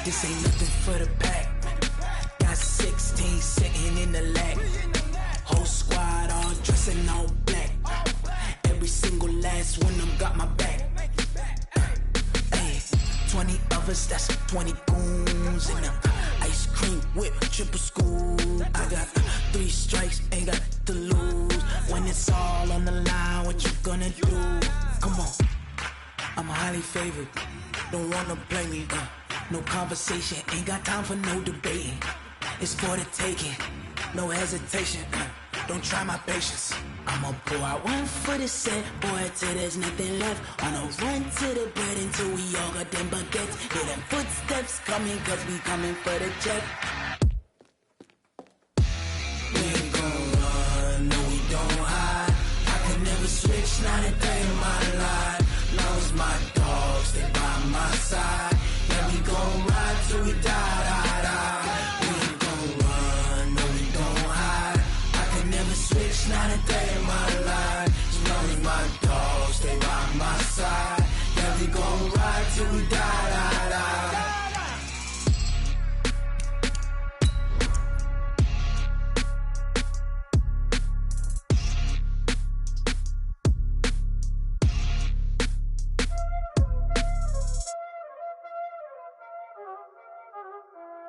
This ain't nothing for the pack. Got 16 sitting in the lag. Whole squad all dressing all black. Every single last one of them got my back. Hey, 20 of us, that's 20 goons in the ice cream whip, triple school. I got 3 strikes, ain't got to lose. When it's all on the line, what you gonna do? Come on, I'm highly favored. Don't wanna blame me. No conversation, ain't got time for no debating. It's for the taking, no hesitation. Don't try my patience. I'ma pour out one for the set, boy, till there's nothing left. On a run to the bread until we all got them baguettes. Hear them footsteps coming, cause we coming for the check. We ain't gon' run, no we don't hide. I could never switch, not a day in my life. Long as my dogs, they by my side. Yeah, we gon' ride till we die, die, die. We ain't gon' run, no we don't hide. I could never switch, not a day in my life. As long as my dogs, they by my side. Yeah, we gon' ride till we die, die, die.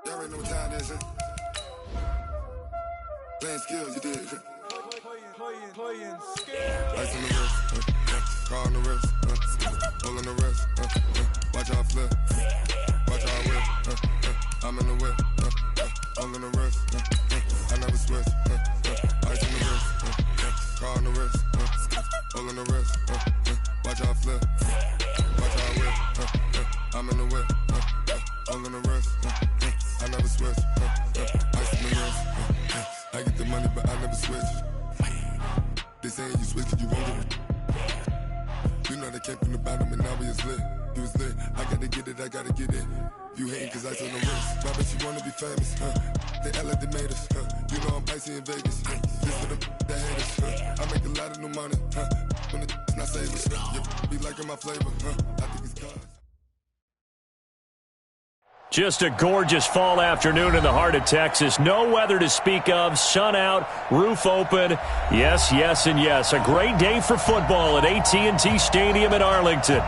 Y'all already know what time it is, huh? Playing skills, you did. Playing skills. Ice on the wrist, car on the wrist, pull on the wrist, watch how I flip, watch how I whip, I'm in the whip, all on the wrist, I never switch, ice on the wrist, car on the wrist, pull on the wrist, watch how I flip, watch how I whip, I'm in the whip, all on the wrist, I never switch, ice on the wrist, I get the money but I never switch. They saying you switch cause you won't get it. You know they came from the bottom and now we is lit. You was lit, I gotta get it, I gotta get it. You hating cause ice on the wrist. Why bet you wanna be famous, They act like they made us, You know I'm icy in Vegas, This for the that hate us, I make a lot of new money, When it's not savers, You be liking my flavor, I think it's cars. Just a gorgeous fall afternoon in the heart of Texas. No weather to speak of. Sun out, roof open. Yes, yes, and yes. A great day for football at AT&T Stadium in Arlington.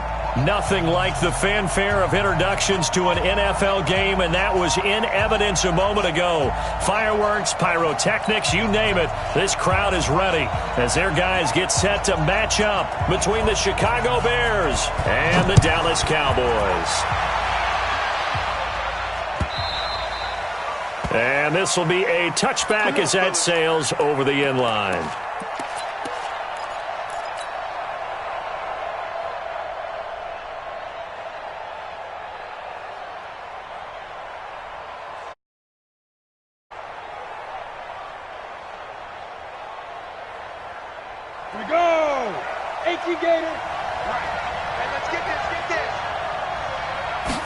Nothing like the fanfare of introductions to an NFL game, and that was in evidence a moment ago. Fireworks, pyrotechnics, you name it. This crowd is ready as their guys get set to match up between the Chicago Bears and the Dallas Cowboys. And this will be a touchback as that sails over the end line. Here we go! 18 Gator! Right. Let's get this,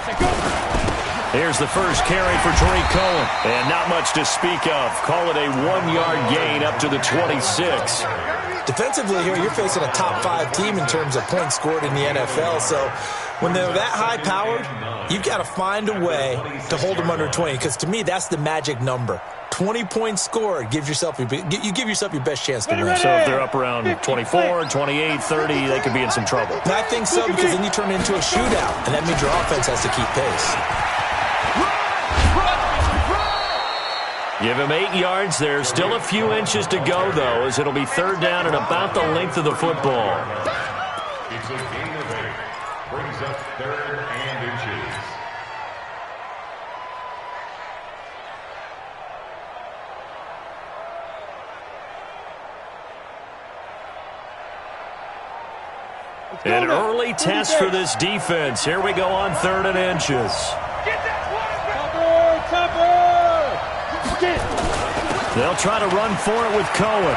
Say go! Here's the first carry for Tariq Cohen. And not much to speak of. Call it a 1-yard gain up to the 26. Defensively here, you're facing a top 5 team in terms of points scored in the NFL. So when they're that high powered, you've got to find a way to hold them under 20. Because to me, that's the magic number. 20 points scored gives yourself you give yourself your best chance to win. So if they're up around 24, 28, 30, they could be in some trouble. And I think so, because then you turn it into a shootout, and that means your offense has to keep pace. Give him 8 yards. There's still a few inches to go, though, as it'll be third down and about the length of the football. It's a gain of 8. Brings up third and inches. An early test for this defense. Here we go on third and inches. Get that quarterback! They'll try to run for it with Cohen.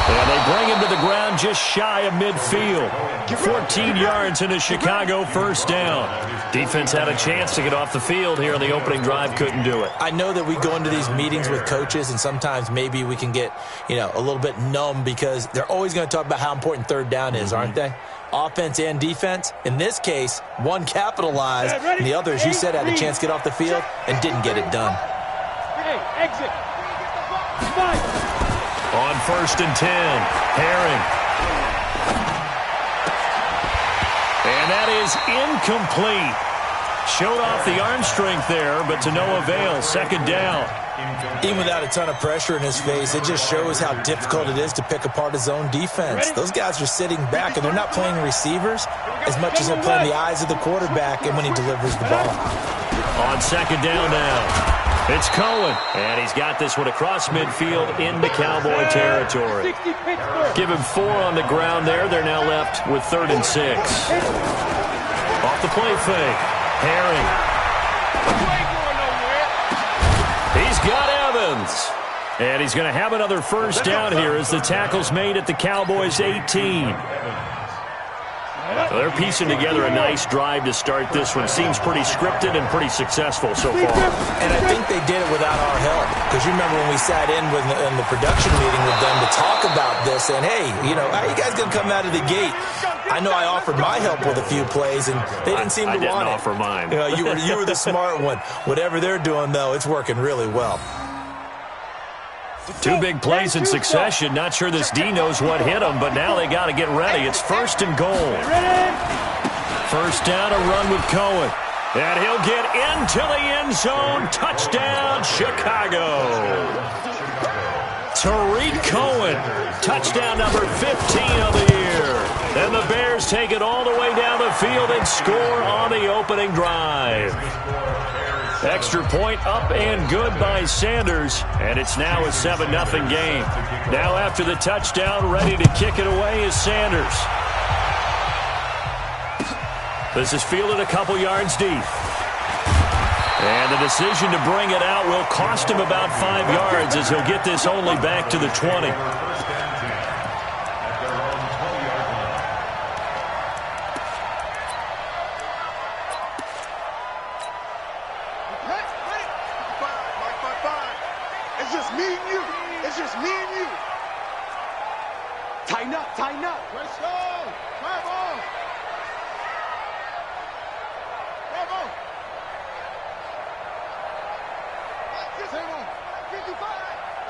And And they bring him to the ground just shy of midfield. 14 yards into Chicago, first down. Defense had a chance to get off the field here on the opening drive, couldn't do it. I know that we go into these meetings with coaches, and sometimes maybe we can get, a little bit numb because they're always going to talk about how important third down is, aren't they? Offense and defense. In this case, one capitalized, and the other, as you said, had a chance to get off the field and didn't get it done. Exit. On 1st and 10, Herring. And that is incomplete. Showed off the arm strength there, but to no avail. Second down. Even without a ton of pressure in his face, it just shows how difficult it is to pick apart his own defense. Those guys are sitting back, and they're not playing receivers as much as they're playing the eyes of the quarterback and when he delivers the ball. On second down now. It's Cohen, and he's got this one across midfield into Cowboy territory. Give him 4 on the ground there. They're now left with 3rd and 6. Off the play fake. Herring. He's got Evans. And he's going to have another first down here as the tackle's made at the Cowboys' 18. So they're piecing together a nice drive to start this one. Seems pretty scripted and pretty successful so far. And I think they did it without our help. Because you remember when we sat in the production meeting with them to talk about this, and hey, how are you guys going to come out of the gate? I know I offered my help with a few plays, and they didn't seem to want it. I didn't offer mine. You were the smart one. Whatever they're doing, though, it's working really well. 2 big plays in succession. Not sure this D knows what hit him, but now they got to get ready. It's 1st and goal. First down, a run with Cohen. And he'll get into the end zone. Touchdown, Chicago. Tariq Cohen, touchdown number 15 of the year. And the Bears take it all the way down the field and score on the opening drive. Extra point up and good by Sanders, and it's now a 7-0 game. Now after the touchdown, ready to kick it away is Sanders. This is fielded a couple yards deep. And the decision to bring it out will cost him about 5 yards as he'll get this only back to the 20. Tighten up. Let's go. Bravo.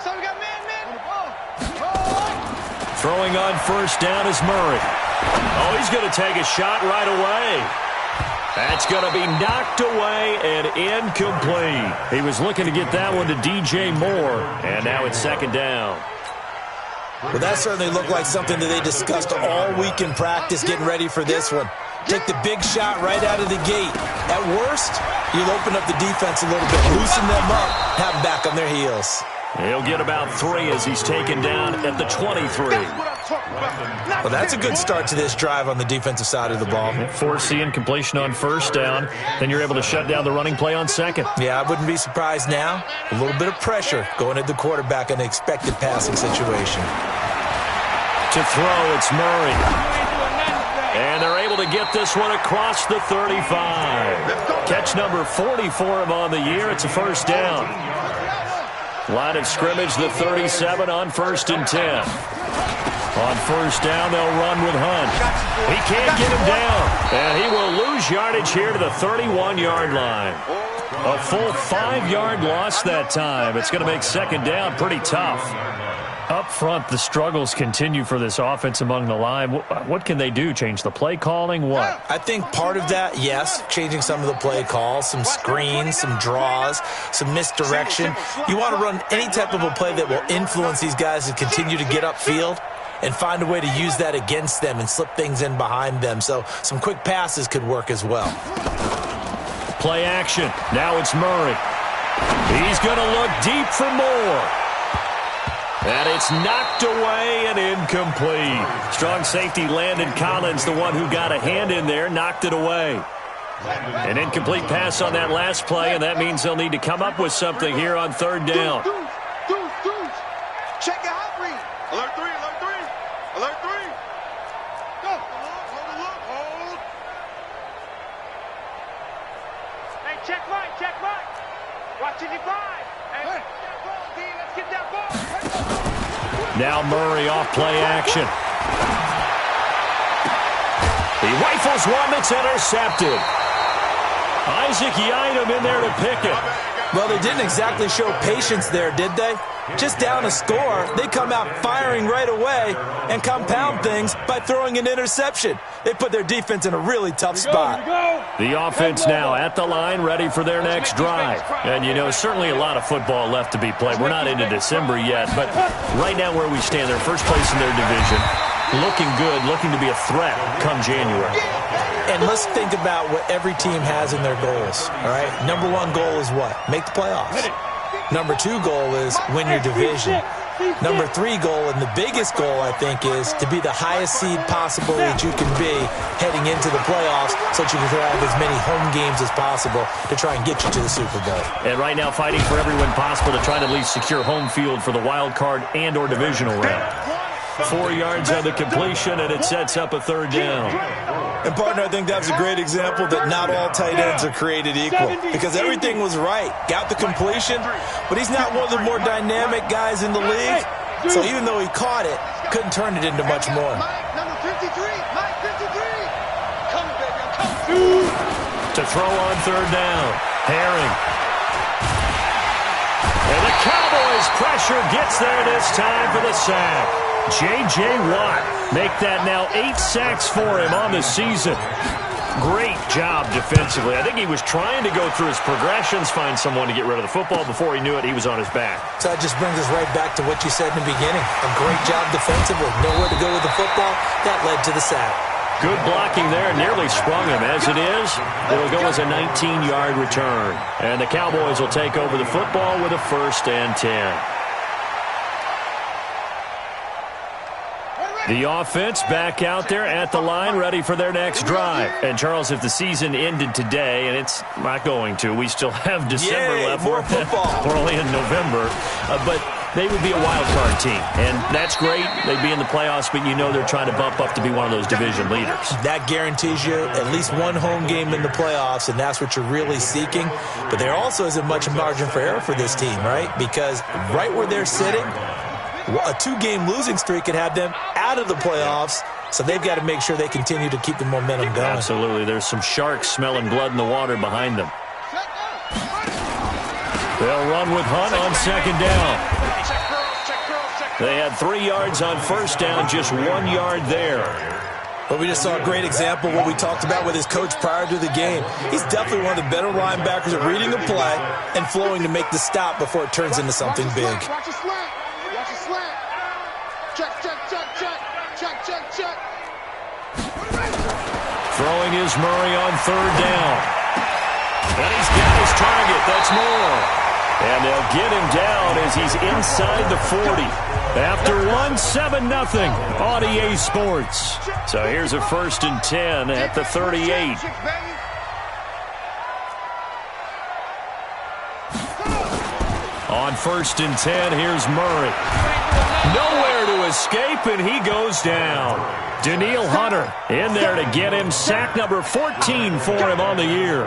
So we got man. Throwing on first down is Murray. Oh, he's going to take a shot right away. That's going to be knocked away and incomplete. He was looking to get that one to DJ Moore, and now it's second down. Well, that certainly looked like something that they discussed all week in practice getting ready for this one. Take the big shot right out of the gate. At worst, you'll open up the defense a little bit, loosen them up, have them back on their heels. He'll get about 3 as he's taken down at the 23. Well, that's a good start to this drive on the defensive side of the ball. Forcing completion on first down. Then you're able to shut down the running play on second. Yeah, I wouldn't be surprised now. A little bit of pressure going at the quarterback in an expected passing situation. To throw, it's Murray. And they're able to get this one across the 35. Catch number 40 for him on the year. It's a first down. Line of scrimmage, the 37 on 1st and 10. On first down, they'll run with Hunt. He can't get him down. And he will lose yardage here to the 31-yard line. A full 5-yard loss that time. It's going to make second down pretty tough. Up front, the struggles continue for this offense among the line. What can they do? Change the play calling? What? I think part of that, yes, changing some of the play calls, some screens, some draws, some misdirection. You want to run any type of a play that will influence these guys to continue to get upfield and find a way to use that against them and slip things in behind them. So some quick passes could work as well. Play action. Now it's Murray. He's going to look deep for more. And it's knocked away and incomplete. Strong safety Landon Collins, the one who got a hand in there, knocked it away. An incomplete pass on that last play, and that means they'll need to come up with something here on third down. Check your hot read. Alert 3. check right, check right. Watch it divide. And let's get that ball. Now Murray off play action. He rifles one that's intercepted. Isaac Yiadom in there to pick it. Well, they didn't exactly show patience there, did they? Just down a score, they come out firing right away and compound things by throwing an interception. They put their defense in a really tough spot. The offense now at the line, ready for their next drive. And, you know, certainly a lot of football left to be played. We're not into December yet, but right now where we stand, they're first place in their division. Looking good, looking to be a threat come January. And let's think about what every team has in their goals, all right? Number one goal is what? Make the playoffs. Number two goal is win your division. Number three goal, and the biggest goal, I think, is to be the highest seed possible that you can be heading into the playoffs so that you can have as many home games as possible to try and get you to the Super Bowl. And right now fighting for every win possible to try to at least secure home field for the wild card and or divisional round. 4 yards on the completion, and it sets up a third down. And, partner, I think that's a great example that not all tight ends are created equal because everything was right. Got the completion, but he's not one of the more dynamic guys in the league. So even though he caught it, couldn't turn it into much more. Number 53, Mike 53. Come, baby, come. To throw on third down, Herring. And the Cowboys pressure gets there this time for the sack. J.J. Watt make that now 8 sacks for him on the season. Great job defensively. I think he was trying to go through his progressions, find someone to get rid of the football. Before he knew it, he was on his back. So that just brings us right back to what you said in the beginning. A great job defensively. Nowhere to go with the football. That led to the sack. Good blocking there. Nearly sprung him. As it is, it'll go as a 19-yard return. And the Cowboys will take over the football with a 1st and 10. The offense back out there at the line, ready for their next drive. And, Charles, if the season ended today, and it's not going to, we still have December left. More football. We're only in November. But they would be a wild card team. And that's great. They'd be in the playoffs, but you know they're trying to bump up to be one of those division leaders. That guarantees you at least one home game in the playoffs, and that's what you're really seeking. But there also isn't much margin for error for this team, right? Because right where they're sitting, a 2-game losing streak could have them out of the playoffs, so they've got to make sure they continue to keep the momentum going. Absolutely. There's some sharks smelling blood in the water behind them. They'll run with Hunt on 2nd down. They had 3 yards on 1st down, just 1 yard there. But we just saw a great example of what we talked about with his coach prior to the game. He's definitely one of the better linebackers at reading the play and flowing to make the stop before it turns into something big. Watch your slant. Watch your slant. Check, check, check, check. Check, check, check. Throwing is Murray on 3rd down. And he's got his target. That's Moore. And they'll get him down as he's inside the 40. After 7-0 on EA Sports. So here's a 1st and 10 at the 38. On 1st and 10, here's Murray. Nowhere to escape, and he goes down. Danielle Hunter in there to get him. Sack number 14 for him on the year.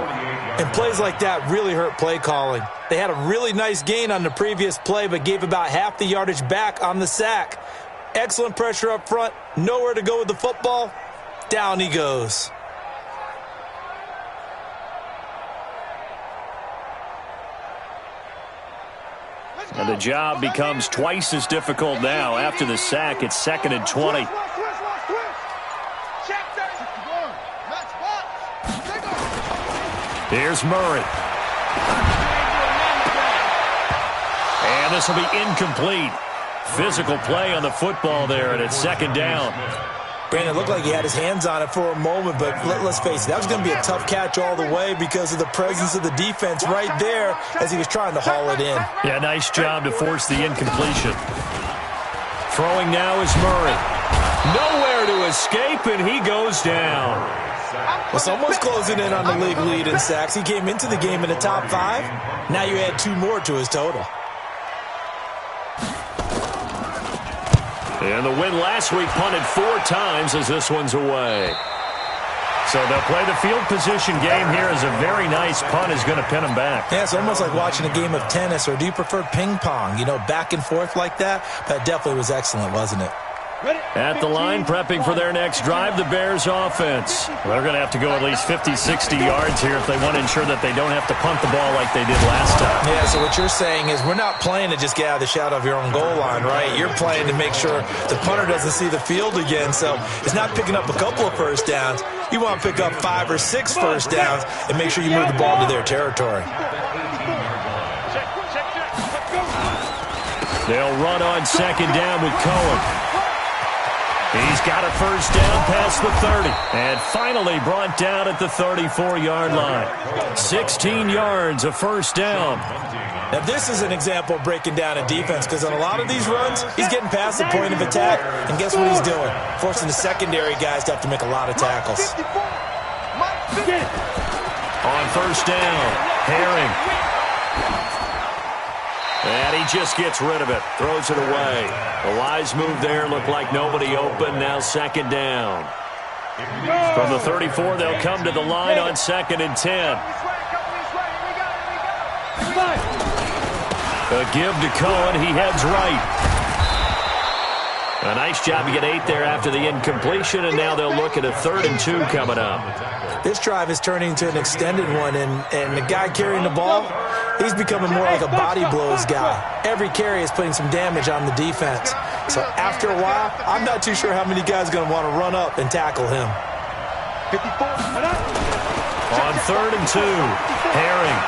And plays like that really hurt play calling. They had a really nice gain on the previous play, but gave about half the yardage back on the sack. Excellent pressure up front. Nowhere to go with the football. Down he goes. And the job becomes twice as difficult now. After the sack, it's 2nd and 20. Here's Murray. And this will be incomplete. Physical play on the football there, and it's 2nd down. Brandon, it looked like he had his hands on it for a moment, but let's face it, that was going to be a tough catch all the way because of the presence of the defense right there as he was trying to haul it in. Yeah, nice job to force the incompletion. Throwing now is Murray. Nowhere to escape, and he goes down. Well, someone's closing in on the league lead in sacks. He came into the game in the top 5. Now you add 2 more to his total. And the win last week punted 4 times as this one's away. So they'll play the field position game here as a very nice punt is going to pin them back. Yeah, it's almost like watching a game of tennis, or do you prefer ping pong? You know, back and forth like that? That definitely was excellent, wasn't it? At the line, prepping for their next drive, the Bears offense. They're going to have to go at least 50, 60 yards here if they want to ensure that they don't have to punt the ball like they did last time. Yeah, so what you're saying is we're not playing to just get out of the shadow of your own goal line, right? You're playing to make sure the punter doesn't see the field again. So it's not picking up a couple of first downs. You want to pick up 5 or 6 first downs and make sure you move the ball to their territory. They'll run on second down with Cohen. He's got a first down past the 30. And finally brought down at the 34-yard line. 16 yards, a first down. Now, this is an example of breaking down a defense, because on a lot of these runs, he's getting past the point of attack, and guess what he's doing? Forcing the secondary guys to have to make a lot of tackles. On first down, Herring. And he just gets rid of it, throws it away. A wise move there, looked like nobody open, now second down. From the 34, they'll come to the line on 2nd and 10. A give to Cohen, he heads right. A nice job to get 8 there after the incompletion, and now they'll look at a 3rd and 2 coming up. This drive is turning into an extended one, and the guy carrying the ball, he's becoming more like a body blows guy. Every carry is putting some damage on the defense. So after a while, I'm not too sure how many guys are going to want to run up and tackle him. On 3rd and 2, Herring.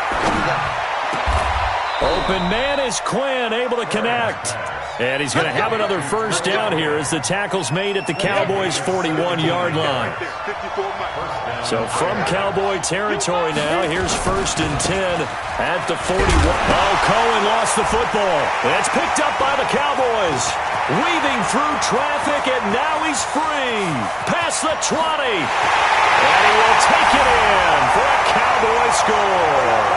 Open man is Quinn, able to connect. And he's going to have another first down here as the tackle's made at the Cowboys' 41-yard line. So from Cowboy territory now, here's 1st and 10 at the 41. Oh, Cohen lost the football. It's picked up by the Cowboys. Weaving through traffic, and now he's free. Past the 20. And he will take it in for a Cowboy score.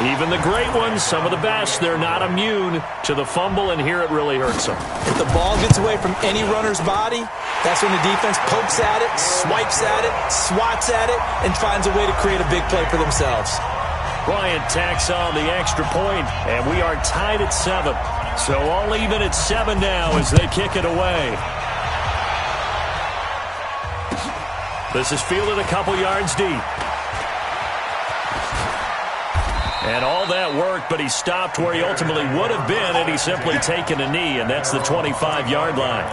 Even the great ones, some of the best, they're not immune to the fumble, and here it really hurts them. If the ball gets away from any runner's body, that's when the defense pokes at it, swipes at it, swats at it, and finds a way to create a big play for themselves. Bryant tacks on the extra point, and we are tied at 7. So all even at 7 now as they kick it away. This is fielded a couple yards deep. And all that work, but he stopped where he ultimately would have been had he simply taken a knee, and that's the 25-yard line.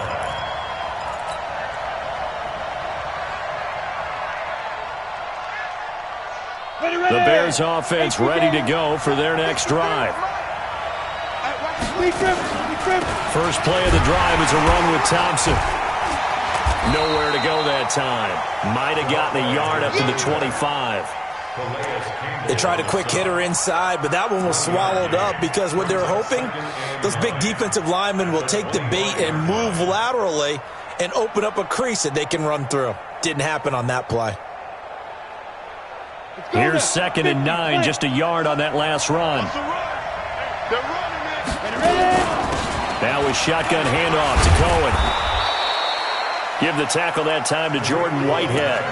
The Bears offense ready to go for their next drive. First play of the drive is a run with Thompson. Nowhere to go that time. Might have gotten a yard up to the 25. They tried a quick hitter inside, but that one was swallowed up because what they're hoping, those big defensive linemen will take the bait and move laterally and open up a crease that they can run through. Didn't happen on that play. Here's 2nd and 9, just a yard on that last run. Now with shotgun handoff to Cohen. Give the tackle that time to Jordan Whitehead.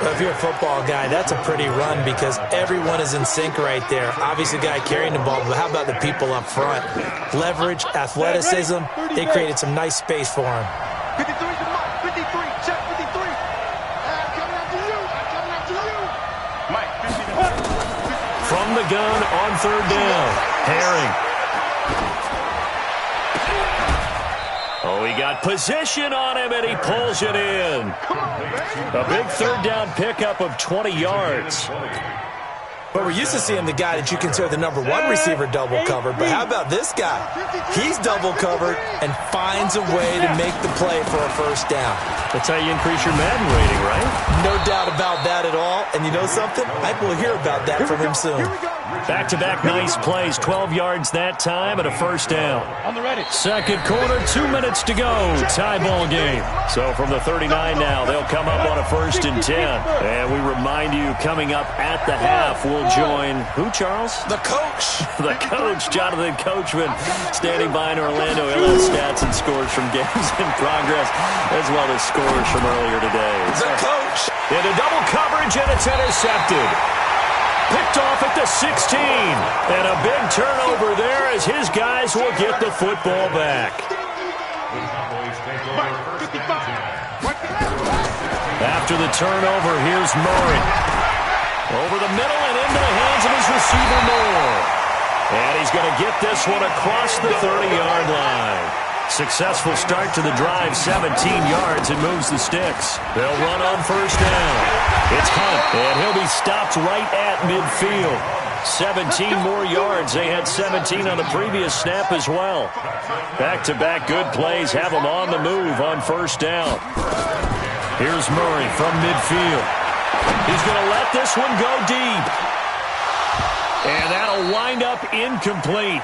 Well, if you're a football guy, that's a pretty run because everyone is in sync right there. Obviously, the guy carrying the ball, but how about the people up front? Leverage, athleticism, they created some nice space for him. 53 to Mike, 53, check 53. I'm coming after you, I'm coming after you. Mike, 50. From the gun on 3rd down, Herring. Oh, he got position on him, and he pulls it in. A big 3rd down pickup of 20 yards. But we're used to seeing the guy that you consider the number 1 receiver double covered. But how about this guy? He's double covered and finds a way to make the play for a first down. That's how you increase your Madden rating, right? No doubt about that at all. And you know something? I think we'll hear about that from him soon. Back-to-back nice plays, 12 yards that time and a first down. On the ready. Second quarter, 2 minutes to go. Tie ball game. So from the 39 now, they'll come up on a 1st and 10. And we remind you, coming up at the half, we'll will join who, Charles? The coach. The coach, Jonathan Coachman, standing by in Orlando. He'll have stats and scores from games in progress, as well as scores from earlier today. The coach. Into double coverage, and it's intercepted. Picked off at the 16. And a big turnover there as his guys will get the football back. After the turnover, here's Murray. Over the middle and into the hands of his receiver, Moore. And he's going to get this one across the 30-yard line. Successful start to the drive, 17 yards, and moves the sticks. They'll run on first down. It's Hunt, and he'll be stopped right at midfield. 17 more yards. They had 17 on the previous snap as well. Back-to-back good plays have them on the move on first down. Here's Murray from midfield. He's going to let this one go deep. And that'll wind up incomplete.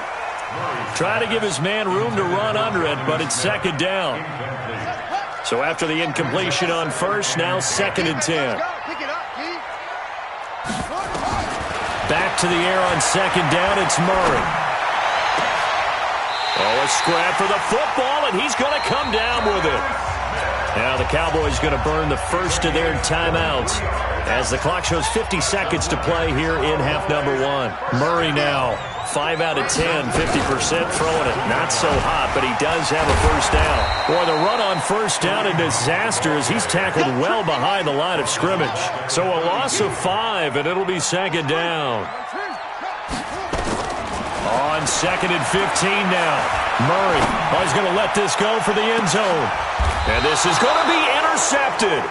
Try to give his man room to run under it, but it's second down. So after the incompletion on first, now 2nd and 10. Back to the air on second down, it's Murray. Oh, a scrap for the football, and he's going to come down with it. Now the Cowboys going to burn the first of their timeouts as the clock shows 50 seconds to play here in half number 1. Murray now 5 out of 10, 50% throwing it. Not so hot, but he does have a first down. Boy, the run on first down a disaster as he's tackled well behind the line of scrimmage. So a loss of 5, and it'll be second down. On 2nd and 15 now. Murray, he's going to let this go for the end zone. And this is going to be intercepted.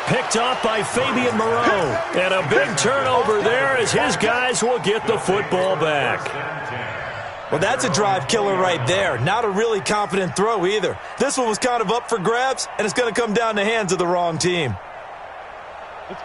Picked off by Fabian Moreau. And a big turnover there as his guys will get the football back. Well, that's a drive killer right there. Not a really confident throw either. This one was kind of up for grabs, and it's going to come down the hands of the wrong team.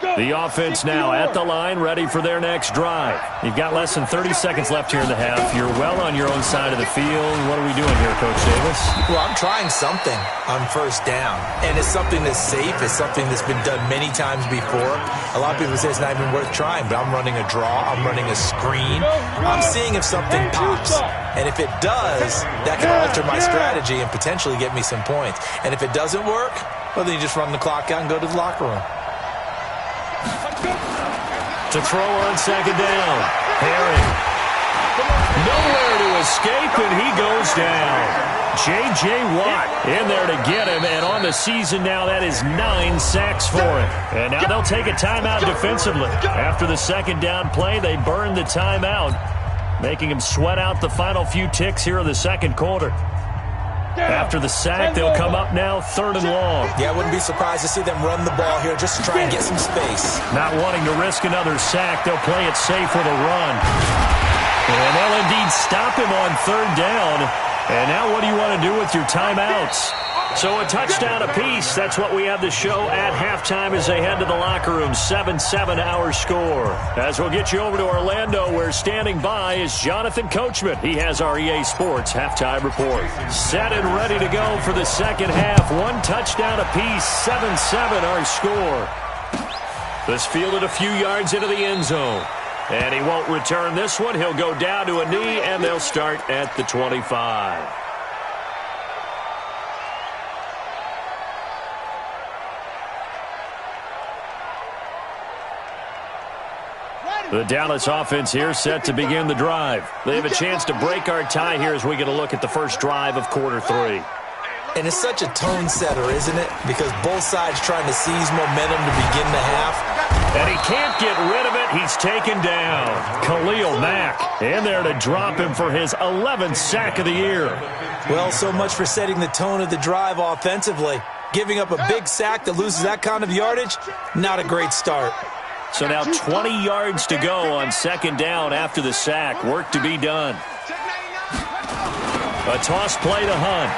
The offense now at the line, ready for their next drive. You've got less than 30 seconds left here in the half. You're well on your own side of the field. What are we doing here, Coach Davis? Well, I'm trying something on first down, and it's something that's safe. It's something that's been done many times before. A lot of people say it's not even worth trying, but I'm running a draw. I'm running a screen. I'm seeing if something pops, and if it does, that can alter my strategy and potentially get me some points. And if it doesn't work, well, then you just run the clock out and go to the locker room. To throw on second down. Herring. Nowhere to escape, and he goes down. J.J. Watt in there to get him, and on the season now, that is 9 sacks for him. And now they'll take a timeout defensively. After the second down play, they burn the timeout, making him sweat out the final few ticks here in the second quarter. After the sack, they'll come up now 3rd and long. Yeah, I wouldn't be surprised to see them run the ball here just to try and get some space. Not wanting to risk another sack, they'll play it safe with a run. And they'll indeed stop him on 3rd down. And now what do you want to do with your timeouts? So a touchdown apiece. That's what we have to show at halftime as they head to the locker room. 7-7 our score. As we'll get you over to Orlando, where standing by is Jonathan Coachman. He has our EA Sports halftime report. Set and ready to go for the second half. 1 touchdown apiece. 7-7 our score. This fielded a few yards into the end zone. And he won't return this one. He'll go down to a knee, and they'll start at the 25. The Dallas offense here set to begin the drive. They have a chance to break our tie here as we get a look at the first drive of quarter 3. And it's such a tone setter, isn't it? Because both sides trying to seize momentum to begin the half. And he can't get rid of it. He's taken down. Khalil Mack in there to drop him for his 11th sack of the year. Well, so much for setting the tone of the drive offensively. Giving up a big sack that loses that kind of yardage, not a great start. So now 20 yards to go on second down after the sack. Work to be done. A toss play to Hunt.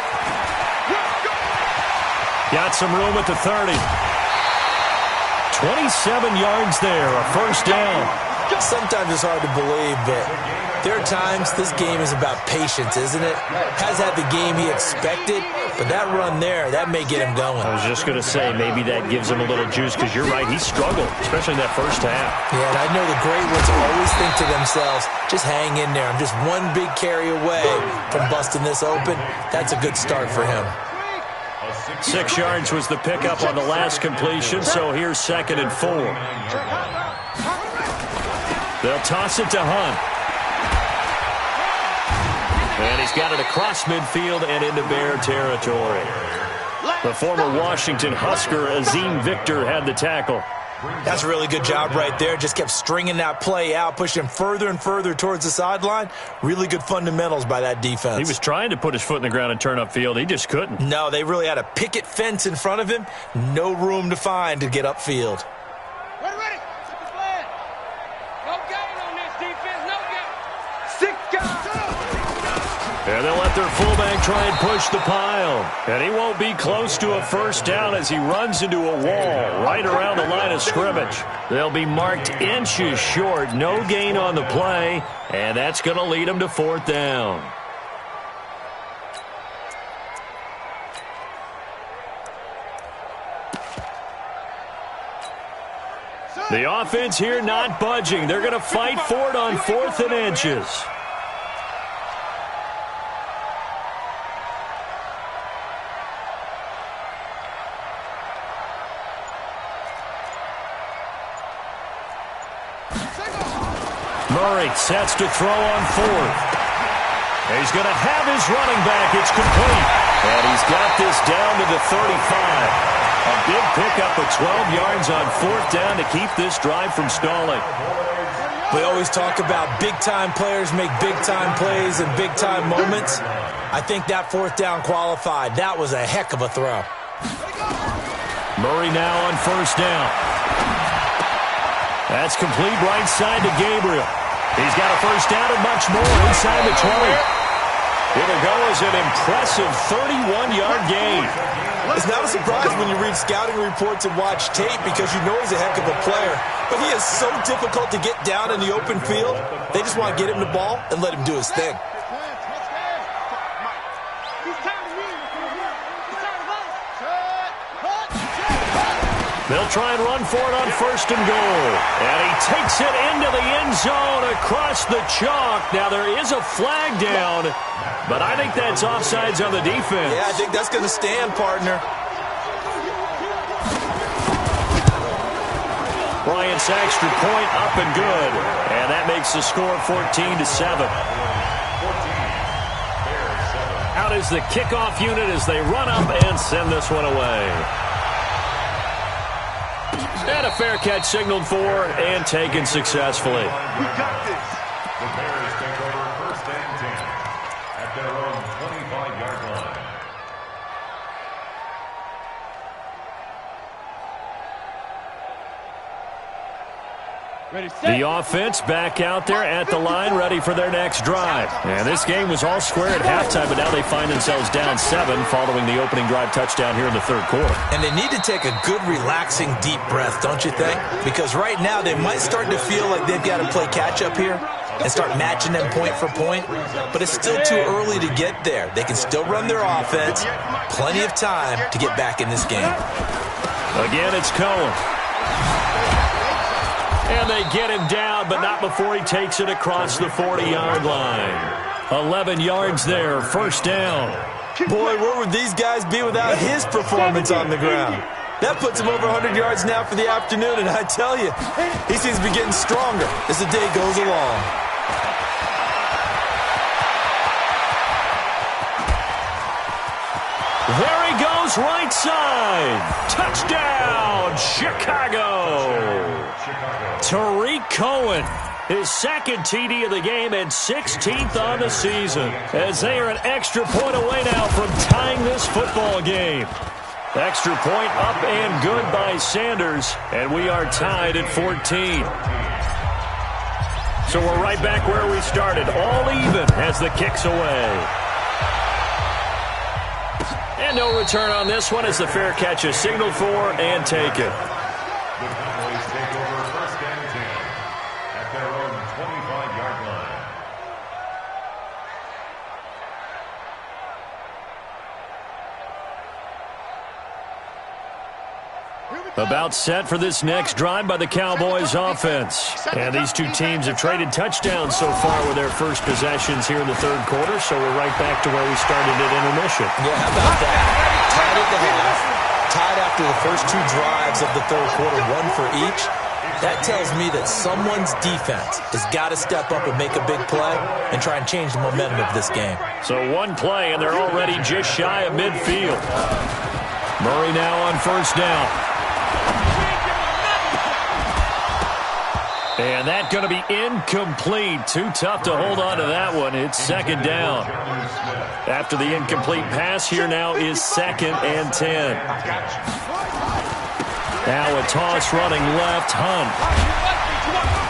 Got some room at the 30. 27 yards there, a first down. Sometimes it's hard to believe, but there are times this game is about patience, isn't it? Has had the game he expected, But that run there, that may get him going. I was just going to say, maybe that gives him a little juice, because you're right, he struggled, especially in that first half. Yeah, and I know the great ones always think to themselves, just hang in there. I'm just one big carry away from busting this open. That's a good start for him. 6 yards was the pickup on the last completion, so here's 2nd and 4. They'll toss it to Hunt. And he's got it across midfield and into Bear territory. The former Washington Husker, Azim Victor, had the tackle. That's a really good job right there. Just kept stringing that play out, pushing him further and further towards the sideline. Really good fundamentals by that defense. He was trying to put his foot in the ground and turn upfield. He just couldn't. No, they really had a picket fence in front of him. No room to find to get upfield. Ready. Simple plan. No gain on this defense. No gain. 6 guys. And they'll let their fullback try and push the pile. And he won't be close to a first down as he runs into a wall right around the line of scrimmage. They'll be marked inches short. No gain on the play. And that's going to lead them to 4th down. The offense here not budging. They're going to fight for it on 4th and inches. Murray sets to throw on 4th. He's going to have his running back. It's complete. And he's got this down to the 35. A big pickup of 12 yards on 4th down to keep this drive from stalling. We always talk about big-time players make big-time plays and big-time moments. I think that 4th down qualified. That was a heck of a throw. Murray now on 1st down. That's complete right side to Gabriel. He's got a first down and much more inside the 20. It'll go as an impressive 31-yard gain. It's not a surprise when you read scouting reports and watch tape because you know he's a heck of a player. But he is so difficult to get down in the open field. They just want to get him the ball and let him do his thing. They'll try and run for it on 1st and goal. And he takes it into the end zone across the chalk. Now there is a flag down, but I think that's offsides on the defense. Yeah, I think that's going to stand, partner. Bryant's extra point up and good. And that makes the score 14-7. Out is the kickoff unit as they run up and send this one away. And a fair catch signaled for and taken successfully. We got this. The Bears take over 1st and 10 at their own 25-yard line. The offense back out there at the line, ready for their next drive. And this game was all square at halftime, but now they find themselves down 7 following the opening drive touchdown here in the 3rd quarter. And they need to take a good, relaxing, deep breath, don't you think? Because right now they might start to feel like they've got to play catch-up here and start matching them point for point. But it's still too early to get there. They can still run their offense. Plenty of time to get back in this game. Again, it's Cohen. And they get him down, but not before he takes it across the 40-yard line. 11 yards there, 1st down. Boy, where would these guys be without his performance on the ground? That puts him over 100 yards now for the afternoon, and I tell you, he seems to be getting stronger as the day goes along. There he goes, right side. Touchdown, Chicago. Tariq Cohen, his 2nd TD of the game and 16th on the season, as they are an extra point away now from tying this football game. Extra point up and good by Sanders, and we are tied at 14. So we're right back where we started, all even as the kick's away. And no return on this one as the fair catch is signaled for and taken. The Cowboys take over 1st and 10 at their own 25-yard line. About set for this next drive by the Cowboys offense. And these two teams have traded touchdowns so far with their first possessions here in the third quarter, so we're right back to where we started at intermission. Yeah, how about that? Tied at the half, tied after the first two drives of the third quarter, one for each. That tells me that someone's defense has got to step up and make a big play and try and change the momentum of this game. So one play, and they're already just shy of midfield. Murray now on first down. And that's going to be incomplete. Too tough to hold on to that one. It's second down. After the incomplete pass, here now is 2nd and 10. Now a toss running left, Hunt.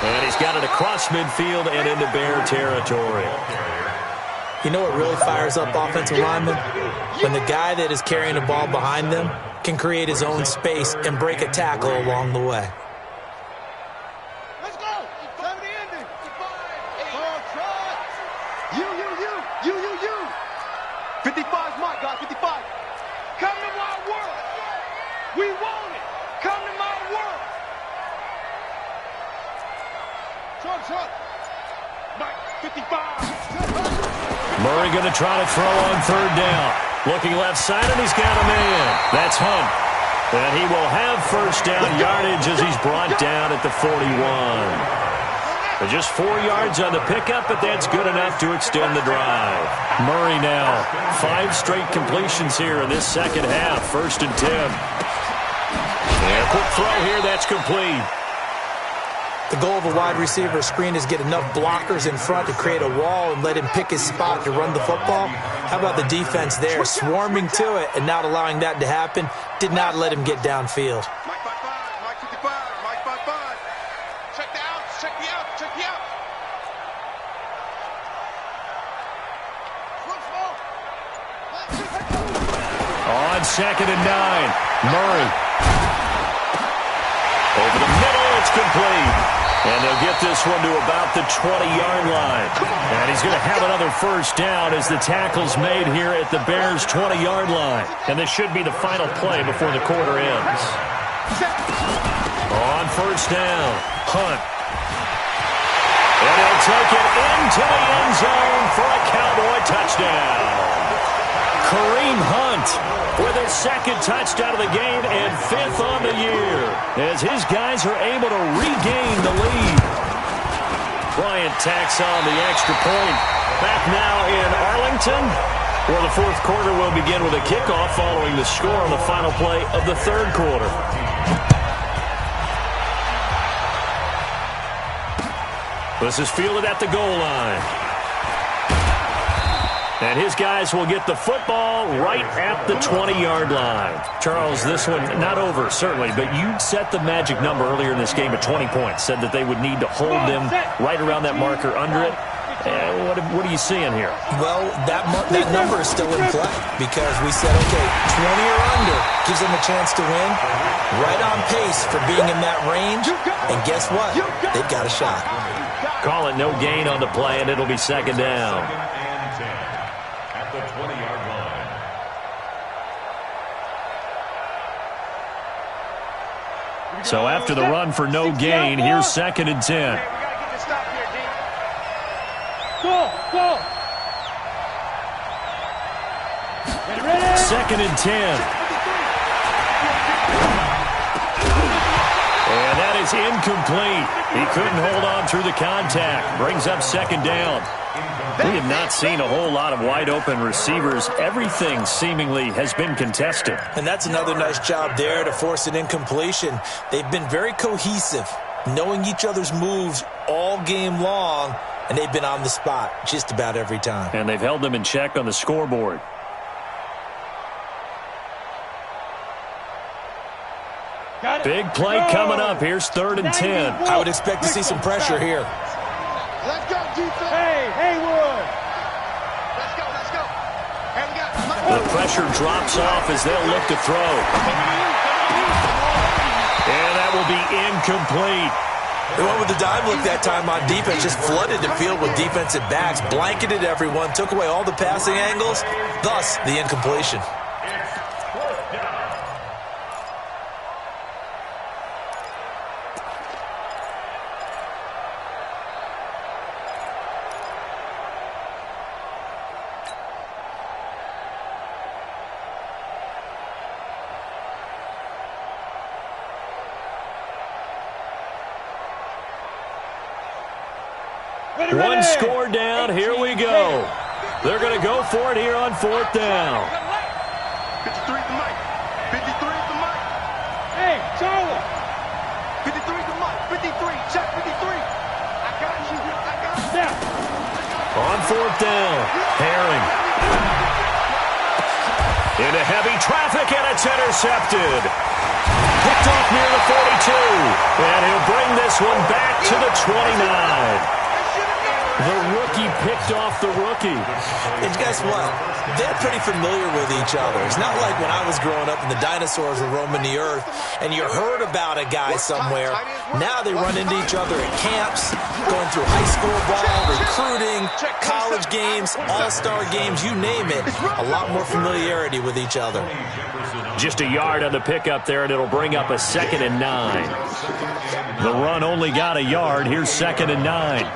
And he's got it across midfield and into Bear territory. You know what really fires up offensive linemen? When the guy that is carrying the ball behind them can create his own space and break a tackle along the way. Let's go. Time to end it. You. 55's my guy, 55. Come to my world. We want it. Come to my world. Truck. Mike, 55. Murray going to try to throw on third down. Looking left side, and he's got a man. That's Hunt. And he will have first down yardage as he's brought down at the 41. But just 4 yards on the pickup, but that's good enough to extend the drive. Murray now, 5 straight completions here in this second half. 1st and 10. And a quick throw here, that's complete. The goal of a wide receiver screen is get enough blockers in front to create a wall and let him pick his spot to run the football. How about the defense there, swarming to it and not allowing that to happen? Did not let him get downfield. Mike 55, Mike 55, Mike 55. Check the outs, check the outs, check the outs. On 2nd and 9, Murray. Over the middle, it's complete. And they'll get this one to about the 20-yard line. And he's going to have another first down as the tackle's made here at the Bears' 20-yard line. And this should be the final play before the quarter ends. On first down, Hunt. And he'll take it into the end zone for a Cowboy touchdown. Kareem Hunt with his 2nd touchdown of the game and 5th on the year as his guys are able to regain the lead. Bryant tacks on the extra point. Back now in Arlington, where the 4th quarter will begin with a kickoff following the score on the final play of the 3rd quarter. This is fielded at the goal line. And his guys will get the football right at the 20-yard line. Charles, this one not over, certainly, but you set the magic number earlier in this game at 20 points, said that they would need to hold them right around that marker under it. What are you seeing here? Well, that number is still in play because we said, okay, 20 or under gives them a chance to win. Right on pace for being in that range. And guess what? They've got a shot. Call it no gain on the play, and it'll be 2nd down. The 20-yard line. So after the run for no gain, here's 2nd and 10. We got to get this stop here, D. Go. 2nd and 10. And that is incomplete. He couldn't hold on through the contact. Brings up 2nd down. We have not seen a whole lot of wide-open receivers. Everything seemingly has been contested. And that's another nice job there to force an incompletion. They've been very cohesive, knowing each other's moves all game long, and they've been on the spot just about every time. And they've held them in check on the scoreboard. Big play coming up. Here's 3rd and 10. I would expect to see some pressure here. Let's go, defense. Hey, Haywood. Let's go. Hey, we got The pressure drops off as they'll look to throw. And that will be incomplete. They went with the dime look that time on defense, just flooded the field with defensive backs, blanketed everyone, took away all the passing angles, thus the incompletion. One score down. Here we go. They're going to go for it here on 4th down. 53 is the mic. 53 is the mic. Hey, Charlie. 53 is the mic. 53. Check 53. I got you. I got you. Yeah. On 4th down, Herring. Into heavy traffic, and it's intercepted. Picked off near the 42. And he'll bring this one back to the 29. The rookie picked off the rookie. And guess what? They're pretty familiar with each other. It's not like when I was growing up and the dinosaurs were roaming the earth and you heard about a guy somewhere. Now they run into each other at camps, going through high school ball, recruiting, college games, all-star games, you name it. A lot more familiarity with each other. Just a yard on the pickup there, and it'll bring up a 2nd and 9. The run only got a yard. Here's 2nd and 9.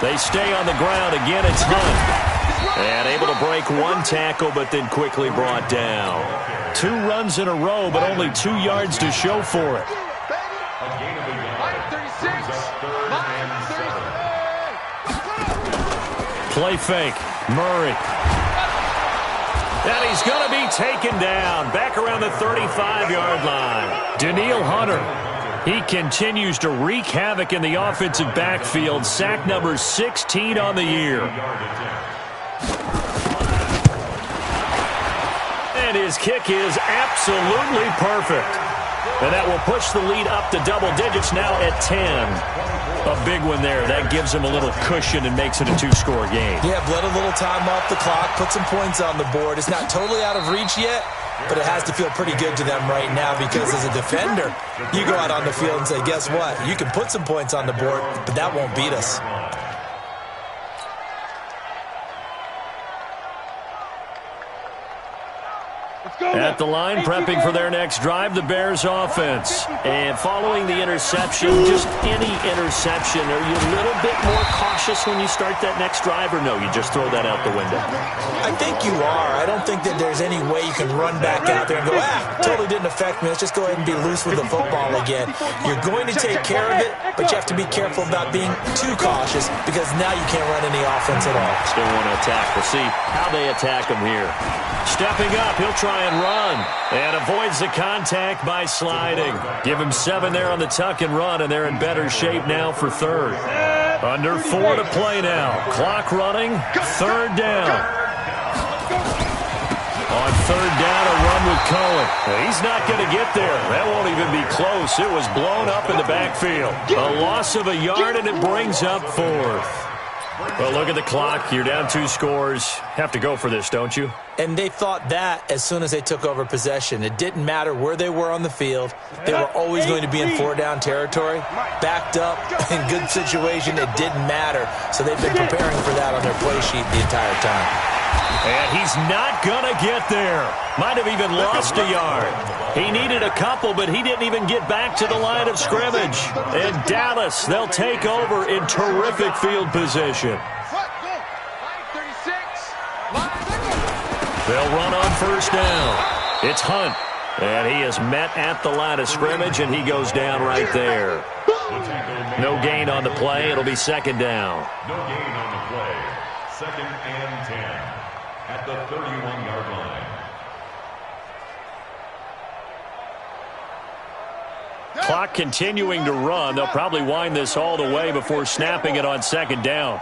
They stay on the ground. Again, it's Hunt. And able to break one tackle, but then quickly brought down. 2 runs in a row, but only 2 yards to show for it. Play fake. Murray. And he's going to be taken down. Back around the 35-yard line. Danielle Hunter. He continues to wreak havoc in the offensive backfield. Sack number 16 on the year. And his kick is absolutely perfect. And that will push the lead up to double digits now at 10. A big one there. That gives him a little cushion and makes it a 2-score game. Yeah, bled a little time off the clock, put some points on the board. It's not totally out of reach yet, but it has to feel pretty good to them right now because as a defender, you go out on the field and say, guess what? You can put some points on the board, but that won't beat us. At the line, prepping for their next drive, the Bears offense. And following the interception, just any interception, are you a little bit more cautious when you start that next drive, or no, you just throw that out the window? I think you are. I don't think that there's any way you can run back out there and go, totally didn't affect me. Let's just go ahead and be loose with the football again. You're going to take care of it, but you have to be careful about being too cautious because now you can't run any offense at all. Still want to attack. We'll see how they attack him here. Stepping up, he'll try and run. And avoids the contact by sliding. Give him 7 there on the tuck and run, and they're in better shape now for 3rd. Under 4 to play now. Clock running. 3rd down. On 3rd down, a run with Cohen. He's not going to get there. That won't even be close. It was blown up in the backfield. A loss of a yard, and it brings up 4th. Well, look at the clock. You're down 2 scores. Have to go for this, don't you? And they thought that as soon as they took over possession. It didn't matter where they were on the field. They were always going to be in 4-down territory. Backed up, in good situation, it didn't matter. So they've been preparing for that on their play sheet the entire time. And he's not going to get there. Might have even lost a yard. He needed a couple, but he didn't even get back to the line of scrimmage. And Dallas, they'll take over in terrific field position. They'll run on 1st down. It's Hunt. And he is met at the line of scrimmage, and he goes down right there. No gain on the play. It'll be 2nd down. No gain on the play. 2nd and 10 at the 31-yard line. Clock continuing to run. They'll probably wind this all the way before snapping it on 2nd down.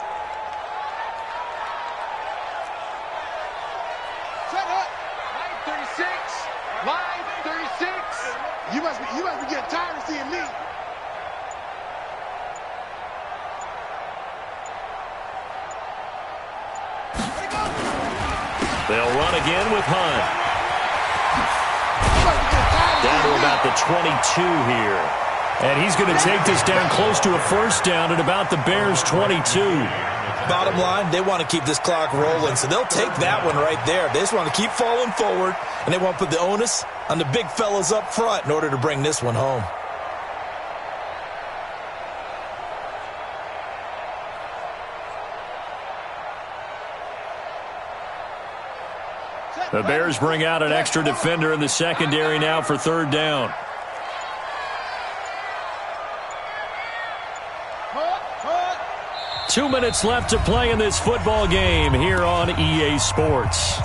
You must be getting tired of seeing me. They'll run again with Hunt. Down to about the 22 here. And he's going to take this down close to a 1st down at about the Bears' 22. Bottom line, they want to keep this clock rolling, so they'll take that one right there. They just want to keep falling forward, and they want to put the onus on the big fellas up front in order to bring this one home. The Bears bring out an extra defender in the secondary now for third down. Two minutes left to play in this football game here on EA Sports.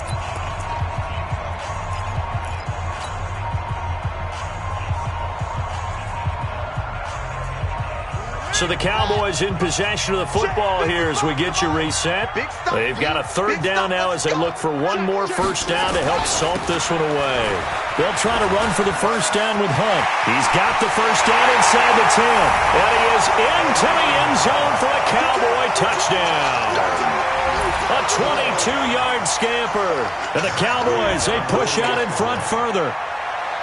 So the Cowboys in possession of the football here as we get you reset. They've got a third down now as they look for one more first down to help salt this one away. They'll try to run for the first down with Hunt. He's got the first down inside the 10. And he is into the end zone for a Cowboy touchdown. A 22-yard scamper. And the Cowboys, they push out in front further.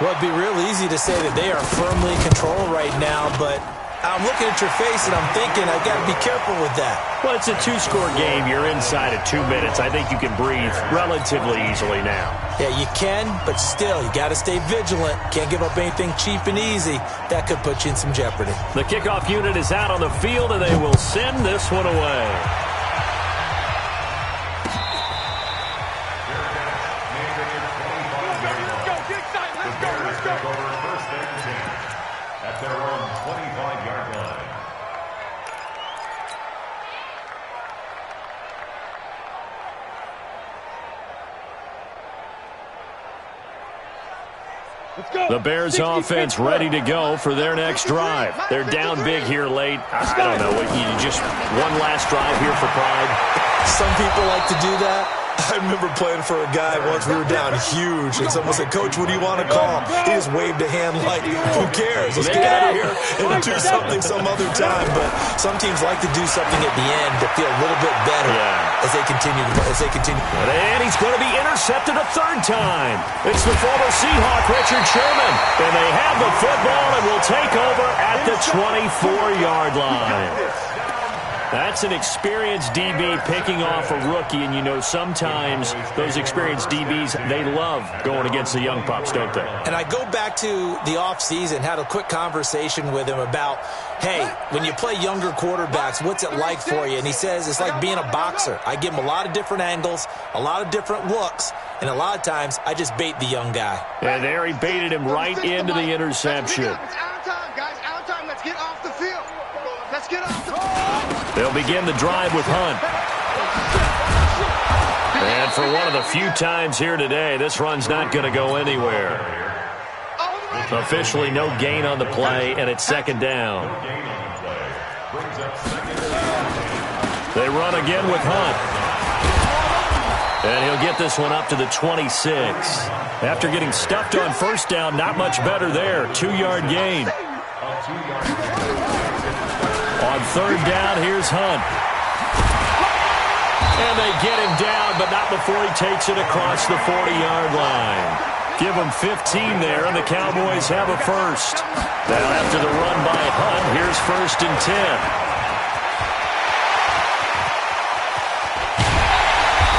Well, it'd be real easy to say that they are firmly in control right now, but I'm looking at your face and I'm thinking I've got to be careful with that. Well, it's a two-score game. You're inside of 2 minutes. I think you can breathe relatively easily now. Yeah, you can, but still, you got to stay vigilant. Can't give up anything cheap and easy. That could put you in some jeopardy. The kickoff unit is out on the field, and they will send this one away. At their own 25-yard line. The Bears offense ready to go for their next drive. They're down big here late. I don't know. You just one last drive here for pride. Some people like to do that. I remember playing for a guy once. We were down huge, and someone said, "Coach, what do you want to call?" He just waved a hand like, "Who cares? Let's get out of here and do something some other time." But some teams like to do something at the end to feel a little bit better as they continue. And he's going to be intercepted a third time. It's the former Seahawk, Richard Sherman. And they have the football and will take over at the 24-yard line. That's an experienced DB picking off a rookie, and you know sometimes those experienced DBs, they love going against the young pups, don't they? And I go back to the offseason, had a quick conversation with him about, hey, when you play younger quarterbacks, what's it like for you? And he says it's like being a boxer. I give him a lot of different angles, a lot of different looks, and a lot of times I just bait the young guy. And there he baited him right into the interception. It's out of time, guys. Out of time. Let's get off the field. Let's get off the field. They'll begin the drive with Hunt. And for one of the few times here today, this run's not going to go anywhere. Officially no gain on the play, and it's second down. They run again with Hunt. And he'll get this one up to the 26. After getting stuffed on first down, not much better there. 2-yard gain. On third down, here's Hunt. And they get him down, but not before he takes it across the 40-yard line. Give him 15 there, and the Cowboys have a first. Now after the run by Hunt, here's 1st and 10.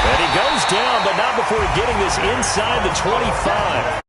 And he goes down, but not before getting this inside the 25.